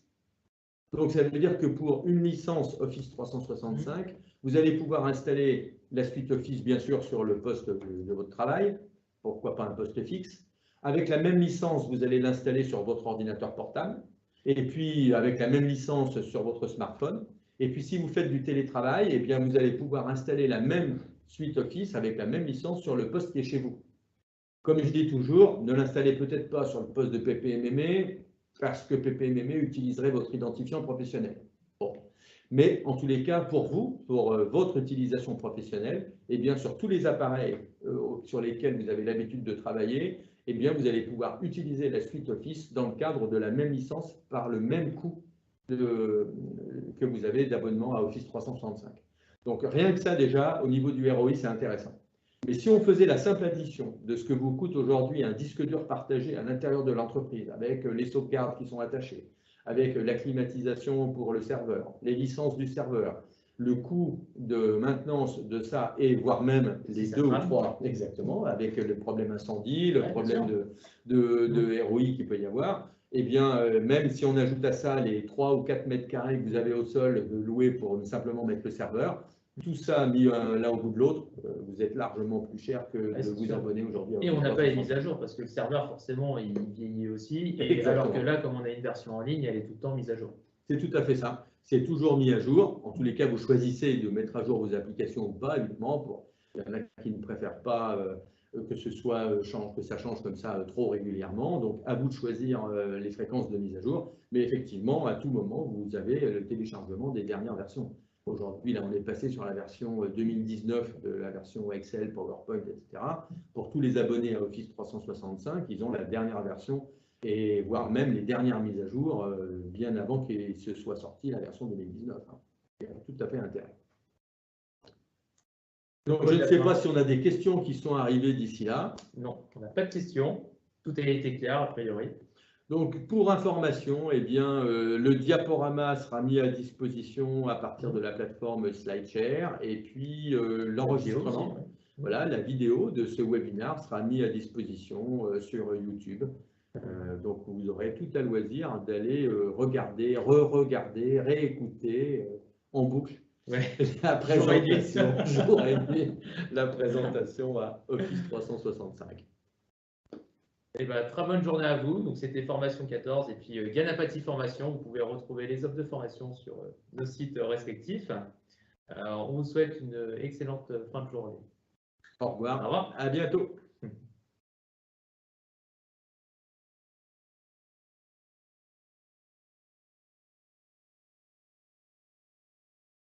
Donc, ça veut dire que pour une licence Office 365, vous allez pouvoir installer la suite Office, bien sûr, sur le poste de votre travail, pourquoi pas un poste fixe. Avec la même licence, vous allez l'installer sur votre ordinateur portable, et puis avec la même licence sur votre smartphone. Et puis, si vous faites du télétravail, eh bien, vous allez pouvoir installer la même suite Office avec la même licence sur le poste qui est chez vous. Comme je dis toujours, ne l'installez peut-être pas sur le poste de PPMME parce que PPMME utiliserait votre identifiant professionnel. Bon. Mais en tous les cas, pour vous, pour votre utilisation professionnelle, eh bien, sur tous les appareils sur lesquels vous avez l'habitude de travailler, eh bien, vous allez pouvoir utiliser la suite Office dans le cadre de la même licence par le même coût que vous avez d'abonnement à Office 365. Donc, rien que ça, déjà, au niveau du ROI, c'est intéressant. Mais si on faisait la simple addition de ce que vous coûte aujourd'hui un disque dur partagé à l'intérieur de l'entreprise, avec les sauvegardes qui sont attachées, avec la climatisation pour le serveur, les licences du serveur, le coût de maintenance de ça, et voire même les 2 ou 3, exactement, avec le problème incendie, le problème de ROI qu'il peut y avoir, eh bien, même si on ajoute à ça les 3 ou 4 mètres carrés que vous avez au sol de louer pour simplement mettre le serveur, tout ça mis l'un au bout de l'autre, vous êtes largement plus cher que de vous abonner aujourd'hui. Et on n'a pas les mises à jour parce que le serveur, forcément, il vieillit aussi. Et alors que là, comme on a une version en ligne, elle est tout le temps mise à jour. C'est tout à fait ça. C'est toujours mis à jour. En tous les cas, vous choisissez de mettre à jour vos applications ou pas, évidemment. Il y en a qui ne préfèrent pas que ce soit que ça change comme ça trop régulièrement. Donc, à vous de choisir les fréquences de mise à jour. Mais effectivement, à tout moment, vous avez le téléchargement des dernières versions. Aujourd'hui, là, on est passé sur la version 2019 de la version Excel, PowerPoint, etc. Pour tous les abonnés à Office 365, ils ont la dernière version et voire même les dernières mises à jour bien avant qu'il se soit sorti la version 2019. Il y a tout à fait intérêt. Donc, je ne sais pas si on a des questions qui sont arrivées d'ici là. Non, on n'a pas de questions. Tout a été clair, a priori. Donc, pour information, eh bien, le diaporama sera mis à disposition à partir de la plateforme SlideShare et puis l'enregistrement, voilà, la vidéo de ce webinaire sera mis à disposition sur YouTube Donc, vous aurez tout à loisir d'aller regarder, re-regarder, réécouter en boucle Ouais. la présentation, jour et nuit, la présentation à Office 365. Et ben, très bonne journée à vous. Donc, c'était Formation 14 et puis Ganapati Formation. Vous pouvez retrouver les offres de formation sur nos sites respectifs. On vous souhaite une excellente fin de journée. Au revoir. Au revoir. À bientôt.